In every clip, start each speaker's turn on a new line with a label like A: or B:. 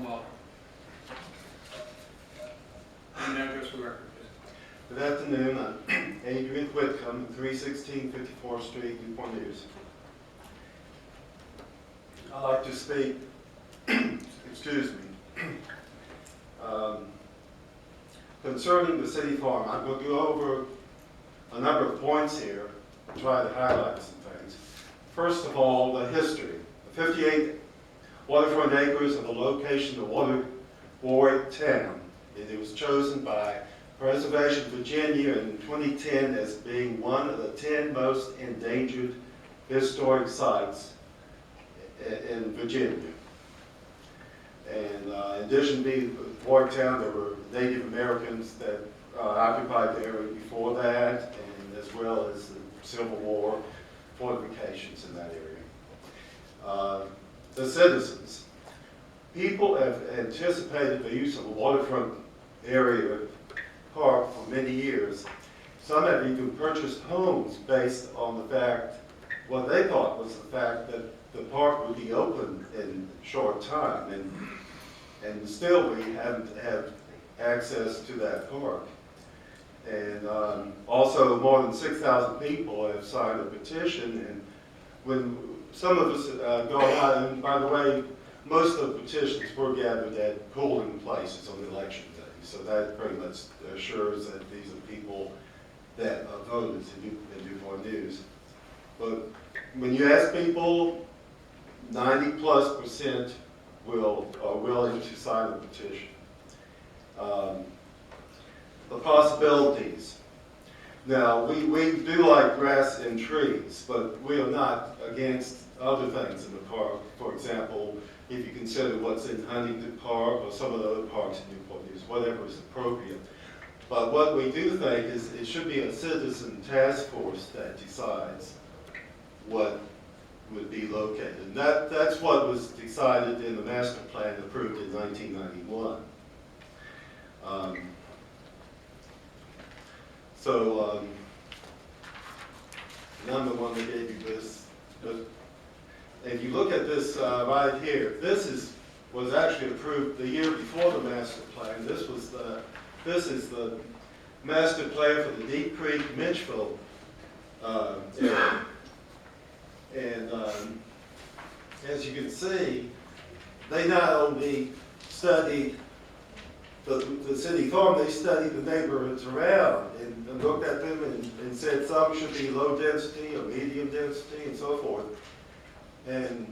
A: welcome. Name and address for the record, please.
B: Good afternoon. I'm Adrian Whitcomb, 316 54th Street, Newport News. I'd like to speak, excuse me, concerning the city farm. I'm going to go over a number of points here and try to highlight some things. First of all, the history. The 58 waterfront acres and the location of Water Warwick Town. It was chosen by Preservation Virginia in 2010 as being one of the 10 most endangered historic sites in Virginia. And in addition to Warwick Town, there were Native Americans that occupied the area before that, and as well as the Civil War fortifications in that area. The citizens. People have anticipated the use of the waterfront area park for many years. Some have even purchased homes based on the fact, what they thought was the fact that the park would be open in a short time, and still we haven't had access to that park. And also more than 6,000 people have signed a petition, and when some of us go out, and by the way, most of the petitions were gathered at polling places on election day, so that pretty much assures that these are people that voted in Newport News. But when you ask people, 90+% are willing to sign the petition. The possibilities. Now, we do like grass and trees, but we are not against other things in the park. For example, if you consider what's in Huntington Park or some of the other parks in Newport News, whatever is appropriate. But what we do think is it should be a citizen task force that decides what would be located. And that's what was decided in the master plan approved in 1991. And I'm the one that gave you this. But if you look at this right here, this was actually approved the year before the master plan. This is the master plan for the Deep Creek Mitchell area. And as you can see, they not only studied the city farm, they studied the neighborhoods around and looked at them and said some should be low density or medium density and so forth. And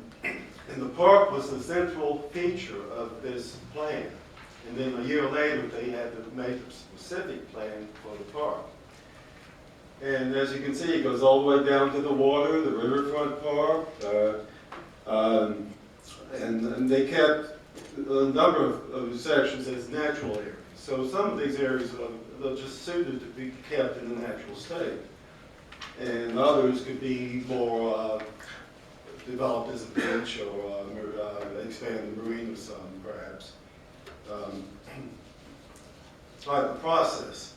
B: the park was the central feature of this plan. And then a year later, they had to make a specific plan for the park. And as you can see, it goes all the way down to the water, the riverfront park, and they kept a number of sections as natural areas. So some of these areas are just suited to be kept in a natural state. And others could be more developed as a beach or expand the marina some, perhaps. Right, the process.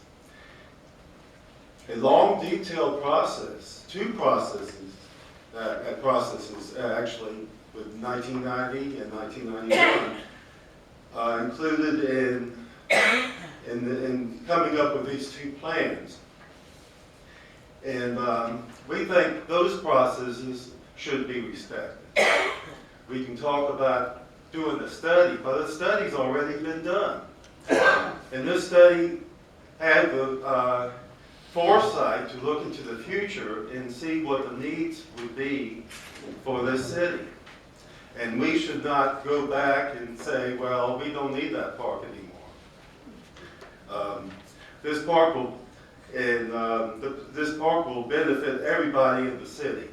B: A long, detailed process, two processes actually, with 1990 and 1991, included in coming up with these two plans. And we think those processes should be respected. We can talk about doing a study, but a study's already been done. And this study had the foresight to look into the future and see what the needs would be for this city. And we should not go back and say, well, we don't need that park anymore. This park will benefit everybody in the city.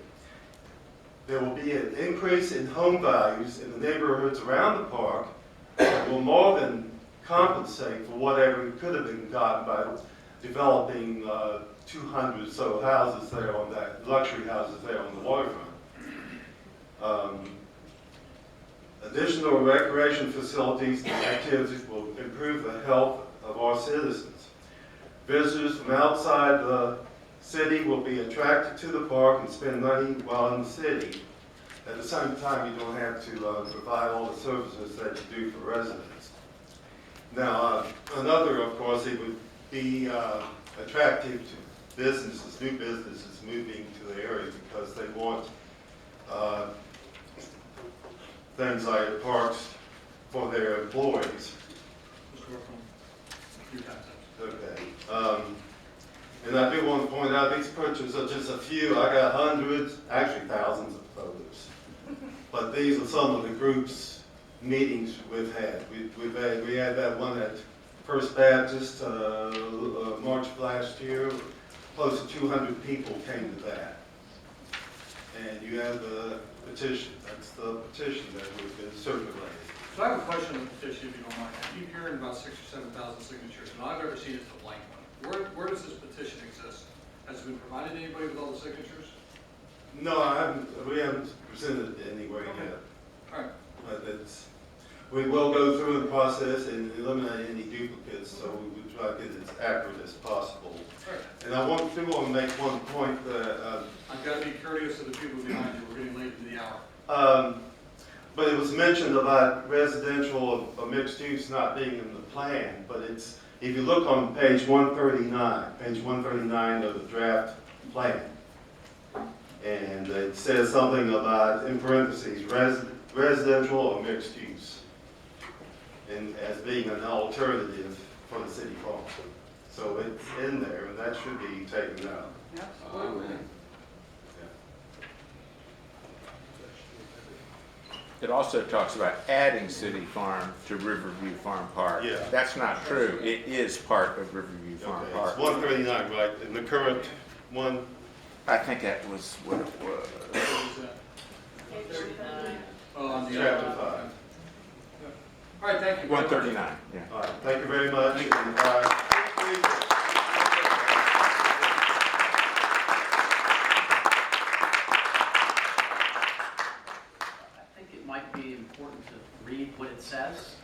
B: There will be an increase in home values in the neighborhoods around the park that will more than compensate for whatever could have been gotten by developing 200 or so houses there on that, luxury houses there on the waterfront. Additional recreation facilities and activities will improve the health of our citizens. Visitors from outside the city will be attracted to the park and spend money while in the city. At the same time, you don't have to provide all the services that you do for residents. Now, another, of course, it would be attractive to businesses, new businesses moving to the area because they want things like parks for their employees.
A: Mr. Workman, your time.
B: Okay. And I do want to point out these pictures are just a few. I got hundreds, actually thousands of photos. But these are some of the groups meetings we've had. We had that one at First Baptist March of last year. Close to 200 people came to that. And you have the petition. That's the petition that we've been circulating.
A: So I have a question on the petition, if you don't mind. I keep hearing about 6,000 or 7,000 signatures, and all I've ever seen is the blank one. Where does this petition exist? Has it been provided to anybody with all the signatures?
B: No, we haven't presented it anywhere yet.
A: All right.
B: But we will go through the process and eliminate any duplicates, so we will try to get it as accurate as possible.
A: Right.
B: And I want to make one point that
A: I've got to be courteous to the people behind you. We're getting late in the hour.
B: but it was mentioned about residential or mixed use not being in the plan, but it's, if you look on page 139 of the draft plan, and it says something about, in parentheses, residential or mixed use, and as being an alternative for the city farm. So it's in there, and that should be taken out.
A: Absolutely.
C: It also talks about adding City Farm to Riverview Farm Park.
B: Yeah.
C: That's not true. It is part of Riverview Farm
B: Okay,
C: Park.
B: it's 139, right? In the current one,
C: I think that was what it was.
A: What is that? Oh, on the
B: chapter
A: other.
B: 5.
A: All right, thank you.
C: 139, yeah.
B: All right, thank you very much. And,
D: I think it might be important to read what it says.